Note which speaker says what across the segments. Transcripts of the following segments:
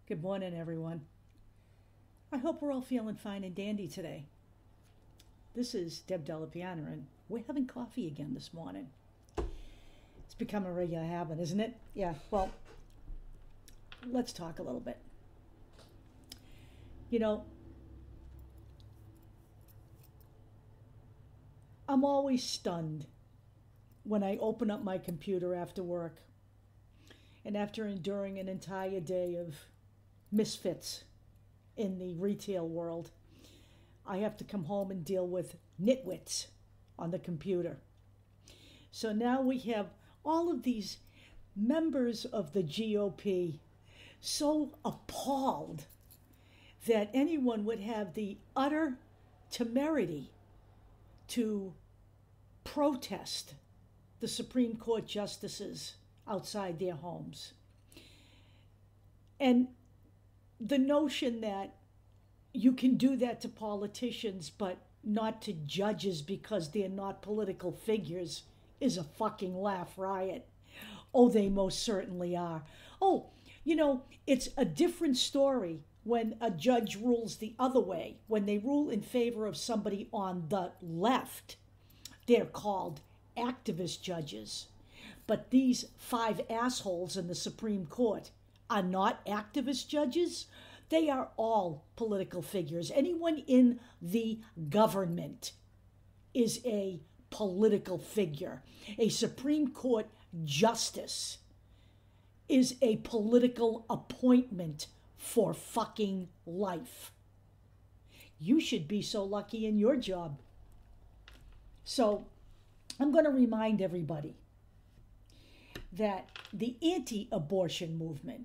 Speaker 1: Good morning, everyone. I hope we're all feeling fine and dandy today. This is Deb Delapiana, and we're having coffee again this morning. It's become a regular habit, isn't it? Yeah, well, let's talk a little bit. You know, I'm always stunned when I open up my computer after work and after enduring an entire day of misfits in the retail world, I have to come home and deal with nitwits on the computer. So now we have all of these members of the GOP so appalled that anyone would have the utter temerity to protest the Supreme Court justices outside their homes. And the notion that you can do that to politicians but not to judges because they're not political figures is a fucking laugh riot. Oh, they most certainly are. Oh, you know, it's a different story when a judge rules the other way. When they rule in favor of somebody on the left, they're called activist judges. But these 5 assholes in the Supreme Court are not activist judges. They are all political figures. Anyone in the government is a political figure. A Supreme Court justice is a political appointment for fucking life. You should be so lucky in your job. So I'm going to remind everybody that the anti-abortion movement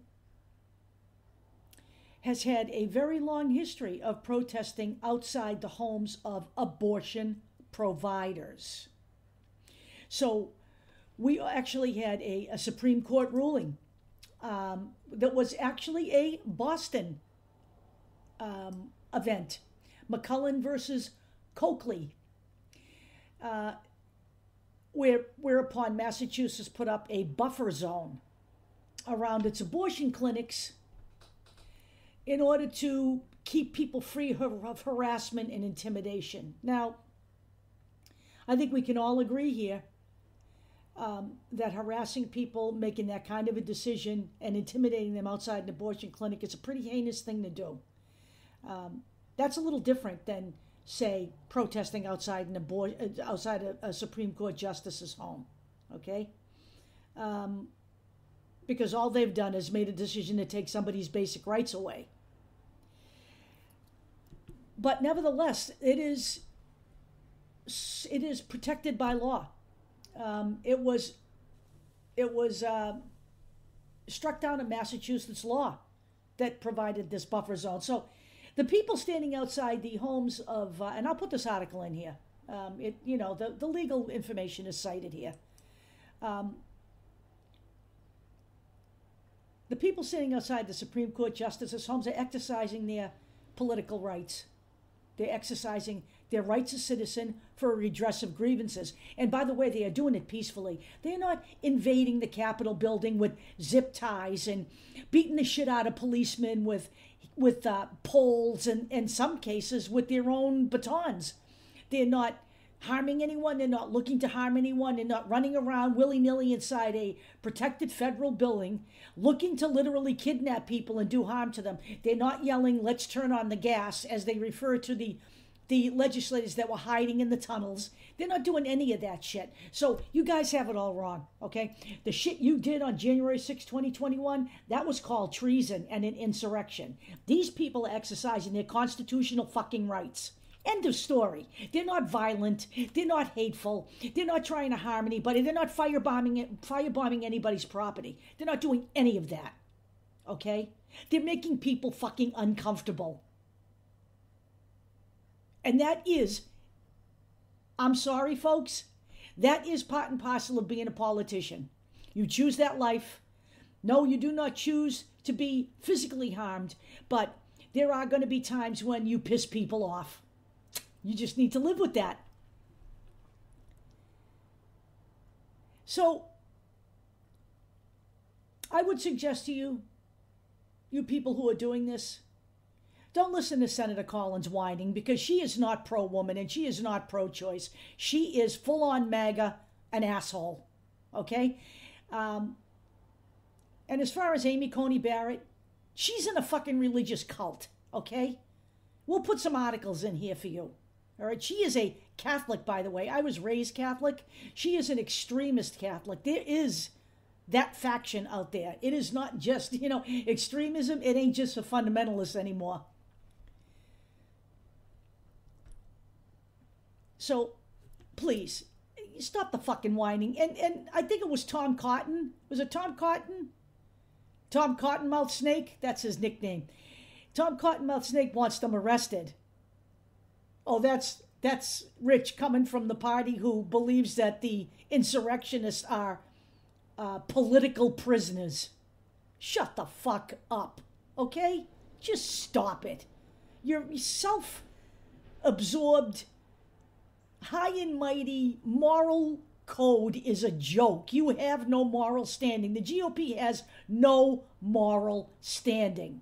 Speaker 1: has had a very long history of protesting outside the homes of abortion providers. So we actually had a Supreme Court ruling that was actually a Boston event, McCullen versus Coakley, whereupon Massachusetts put up a buffer zone around its abortion clinics in order to keep people free of harassment and intimidation. Now, I think we can all agree here that harassing people, making that kind of a decision, and intimidating them outside an abortion clinic is a pretty heinous thing to do. That's a little different than, say, protesting outside a Supreme Court justice's home, okay? Because all they've done is made a decision to take somebody's basic rights away. But nevertheless, it is protected by law. It was struck down in Massachusetts law that provided this buffer zone. So the people standing outside the homes of, and I'll put this article in here. The legal information is cited here. The people sitting outside the Supreme Court justices' homes are exercising their political rights. They're exercising their rights as citizen for a redress of grievances. And by the way, they are doing it peacefully. They're not invading the Capitol building with zip ties and beating the shit out of policemen with poles and in some cases with their own batons. They're not harming anyone. They're not looking to harm anyone. They're not running around willy-nilly inside a protected federal building looking to literally kidnap people and do harm to them. They're not yelling, "Let's turn on the gas," as they refer to the legislators that were hiding in the tunnels. They're not doing any of that shit. So you guys have it all wrong, okay? The shit you did on January 6, 2021, that was called treason and an insurrection. These people are exercising their constitutional fucking rights. End of story. They're not violent. They're not hateful. They're not trying to harm anybody. They're not firebombing anybody's property. They're not doing any of that, okay? They're making people fucking uncomfortable. And that is, I'm sorry, folks, that is part and parcel of being a politician. You choose that life. No, you do not choose to be physically harmed, but there are going to be times when you piss people off. You just need to live with that. So I would suggest to you you people who are doing this, don't listen to Senator Collins whining, because she is not pro-woman and she is not pro-choice. She is full-on MAGA, an asshole, okay? And as far as Amy Coney Barrett, she's in a fucking religious cult, okay? We'll put some articles in here for you, all right? She is a Catholic, by the way. I was raised Catholic. She is an extremist Catholic. There is that faction out there. It is not just, extremism. It ain't just for fundamentalists anymore. So, please, stop the fucking whining. And I think it was Tom Cotton. Was it Tom Cotton? Tom Cottonmouth Snake? That's his nickname. Tom Cottonmouth Snake wants them arrested. Oh, that's Rich coming from the party who believes that the insurrectionists are political prisoners. Shut the fuck up, okay? Just stop it. Your self-absorbed, high and mighty moral code is a joke. You have no moral standing. The GOP has no moral standing.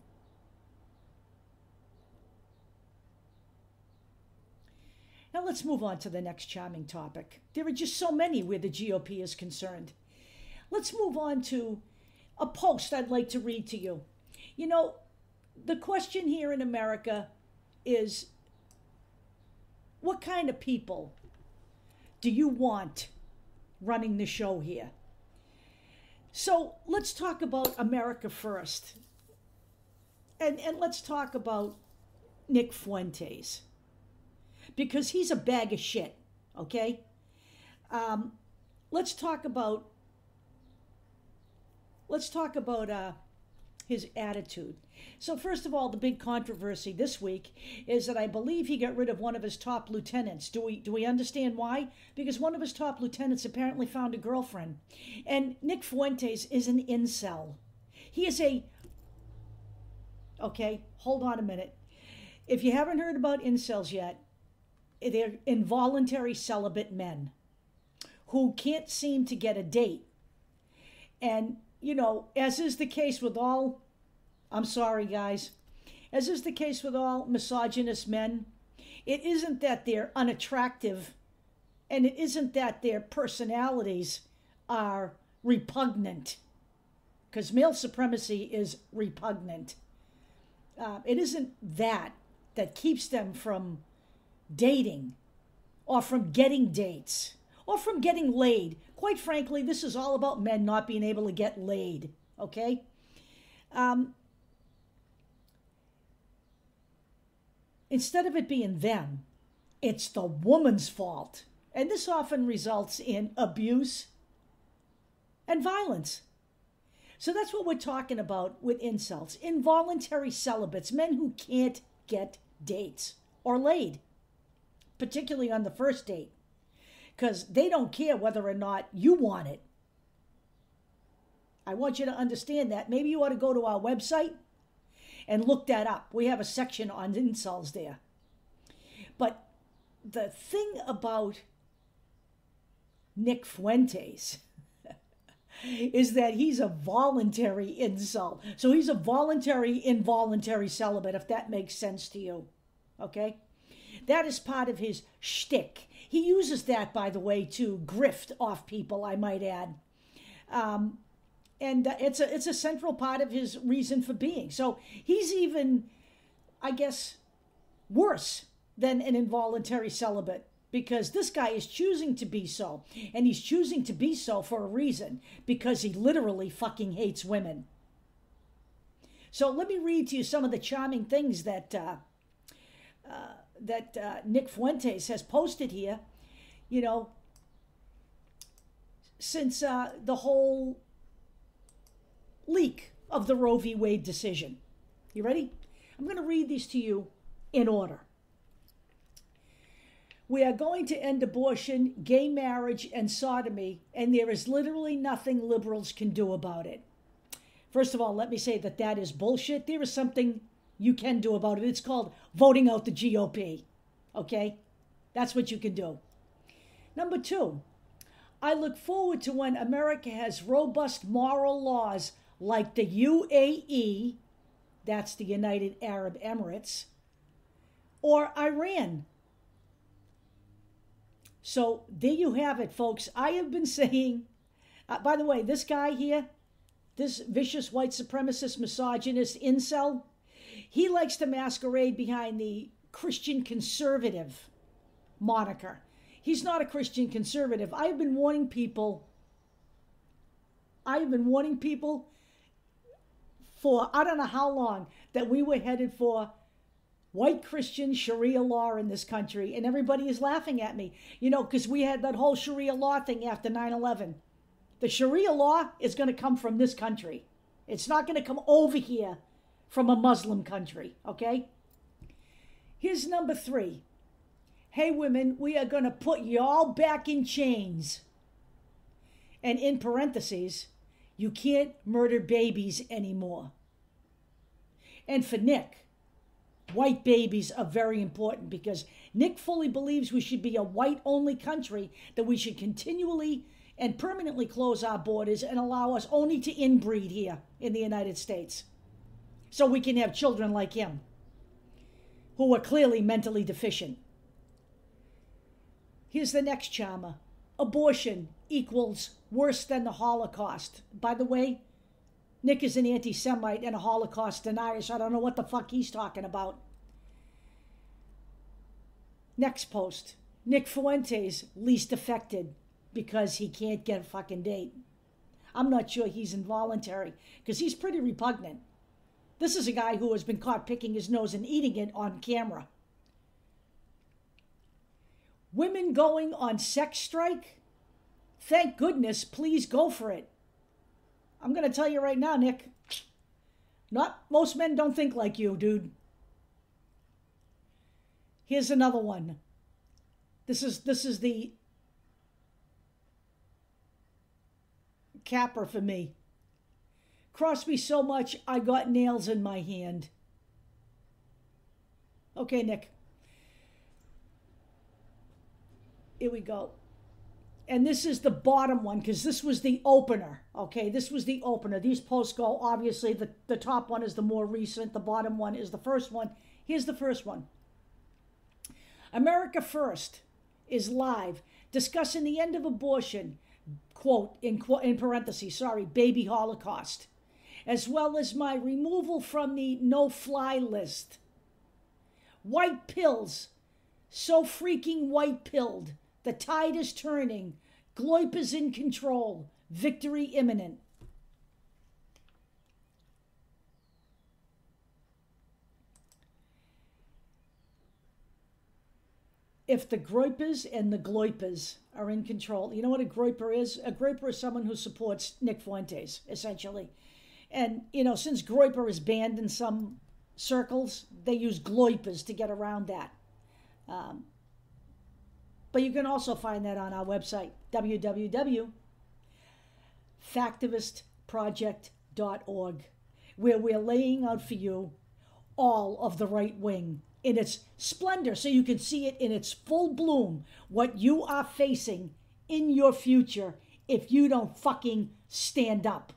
Speaker 1: Now let's move on to the next charming topic. There are just so many where the GOP is concerned. Let's move on to a post I'd like to read to you. The question here in America is, what kind of people do you want running the show here? So let's talk about America first. And let's talk about Nick Fuentes, because he's a bag of shit, okay? Let's talk about his attitude. So first of all, the big controversy this week is that I believe he got rid of one of his top lieutenants. Do we understand why? Because one of his top lieutenants apparently found a girlfriend. And Nick Fuentes is an incel. He is okay, hold on a minute. If you haven't heard about incels yet, they're involuntary celibate men who can't seem to get a date. And, as is the case with all, I'm sorry guys, as is the case with all misogynist men, it isn't that they're unattractive, and it isn't that their personalities are repugnant, because male supremacy is repugnant. It isn't that keeps them from dating, or from getting dates, or from getting laid. Quite frankly, this is all about men not being able to get laid, okay? Instead of it being them, it's the woman's fault. And this often results in abuse and violence. So that's what we're talking about with incels. Involuntary celibates, men who can't get dates or laid, particularly on the first date, because they don't care whether or not you want it. I want you to understand that. Maybe you ought to go to our website and look that up. We have a section on incels there. But the thing about Nick Fuentes is that he's a voluntary incel. So he's a voluntary, involuntary celibate, if that makes sense to you. Okay? That is part of his shtick. He uses that, by the way, to grift off people, I might add. And it's a central part of his reason for being. So he's even, I guess, worse than an involuntary celibate, because this guy is choosing to be so. And he's choosing to be so for a reason, because he literally fucking hates women. So let me read to you some of the charming things that Nick Fuentes has posted here, since the whole leak of the Roe v. Wade decision. You ready? I'm going to read these to you in order. We are going to end abortion, gay marriage, and sodomy, and there is literally nothing liberals can do about it. First of all, let me say that is bullshit. There is something you can do about it. It's called voting out the GOP. Okay? That's what you can do. Number 2, I look forward to when America has robust moral laws like the UAE That's the United Arab Emirates. Or Iran. So there you have it, folks. I have been saying, by the way, this guy here, this vicious white supremacist, misogynist incel, he likes to masquerade behind the Christian conservative moniker. He's not a Christian conservative. I have been warning people for I don't know how long that we were headed for white Christian Sharia law in this country, and everybody is laughing at me, because we had that whole Sharia law thing after 9/11. The Sharia law is going to come from this country. It's not going to come over here from a Muslim country, okay? Here's number 3. Hey, women, we are going to put y'all back in chains. And in parentheses, you can't murder babies anymore. And for Nick, white babies are very important because Nick fully believes we should be a white-only country, that we should continually and permanently close our borders and allow us only to inbreed here in the United States so we can have children like him who are clearly mentally deficient. Here's the next charmer. Abortion equals worse than the Holocaust. By the way, Nick is an anti-Semite and a Holocaust denier, so I don't know what the fuck he's talking about. Next post. Nick Fuentes least affected because he can't get a fucking date. I'm not sure he's involuntary because he's pretty repugnant. This is a guy who has been caught picking his nose and eating it on camera. Women going on sex strike? Thank goodness, please go for it. I'm going to tell you right now, Nick, not most men don't think like you, dude. Here's another one. This is the capper for me. Cross me so much, I got nails in my hand. Okay, Nick. Here we go. And this is the bottom one because this was the opener. Okay, this was the opener. These posts go, obviously, the top one is the more recent. The bottom one is the first one. Here's the first one. America First is live discussing the end of abortion, quote, in parentheses, sorry, baby holocaust, as well as my removal from the no-fly list. White pills, so freaking white-pilled. The tide is turning. Gloip is in control. Victory imminent. If the groypers and the gloipers are in control, you know what a groyper is? A groyper is someone who supports Nick Fuentes, essentially. And, since groyper is banned in some circles, they use gloipers to get around that. But you can also find that on our website, www.factivistproject.org, where we're laying out for you all of the right wing in its splendor, so you can see it in its full bloom, what you are facing in your future if you don't fucking stand up.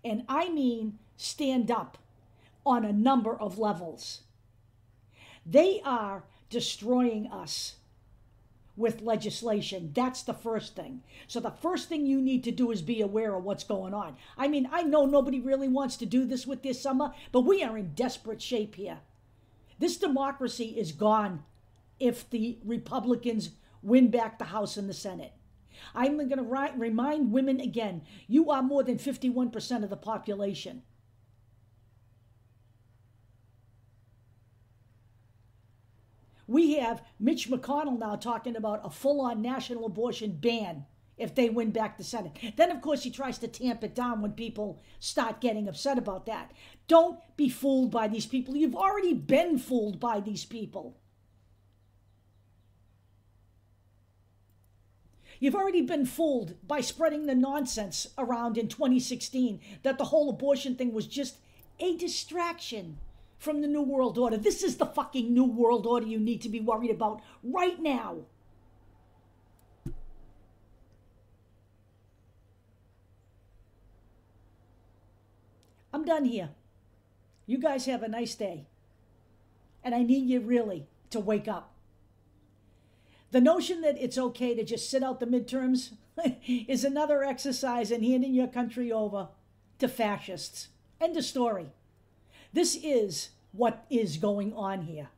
Speaker 1: And I mean stand up on a number of levels. They are destroying us with legislation. That's the first thing. So the first thing you need to do is be aware of what's going on. I mean, I know nobody really wants to do this with this summer, but we are in desperate shape here. This democracy is gone if the Republicans win back the House and the Senate. I'm going to remind women again, you are more than 51% of the population. We have Mitch McConnell now talking about a full-on national abortion ban if they win back the Senate. Then, of course, he tries to tamp it down when people start getting upset about that. Don't be fooled by these people. You've already been fooled by these people. You've already been fooled by spreading the nonsense around in 2016 that the whole abortion thing was just a distraction from the New World Order. This is the fucking New World Order you need to be worried about right now. I'm done here. You guys have a nice day. And I need you really to wake up. The notion that it's okay to just sit out the midterms is another exercise in handing your country over to fascists. End of story. This is what is going on here.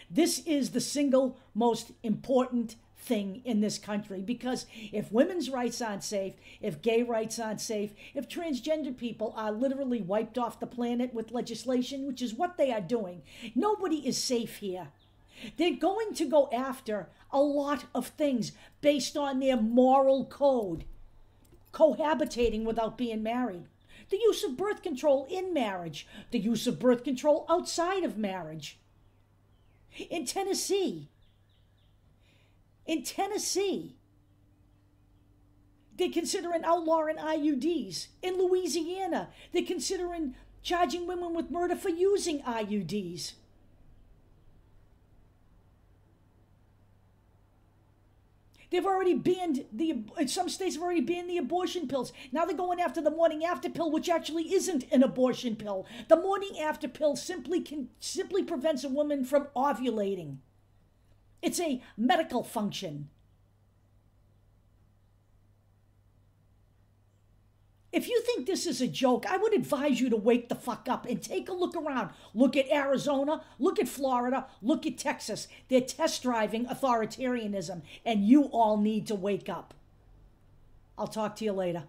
Speaker 1: This is the single most important thing in this country, because if women's rights aren't safe, if gay rights aren't safe, if transgender people are literally wiped off the planet with legislation, which is what they are doing, nobody is safe here. They're going to go after a lot of things based on their moral code. Cohabitating without being married. The use of birth control in marriage. The use of birth control outside of marriage. In Tennessee, they're considering outlawing IUDs. In Louisiana, they're considering charging women with murder for using IUDs. They've already banned some states have already banned the abortion pills. Now they're going after the morning after pill, which actually isn't an abortion pill. The morning after pill simply prevents a woman from ovulating. It's a medical function. If you think this is a joke, I would advise you to wake the fuck up and take a look around. Look at Arizona, look at Florida, look at Texas. They're test driving authoritarianism, and you all need to wake up. I'll talk to you later.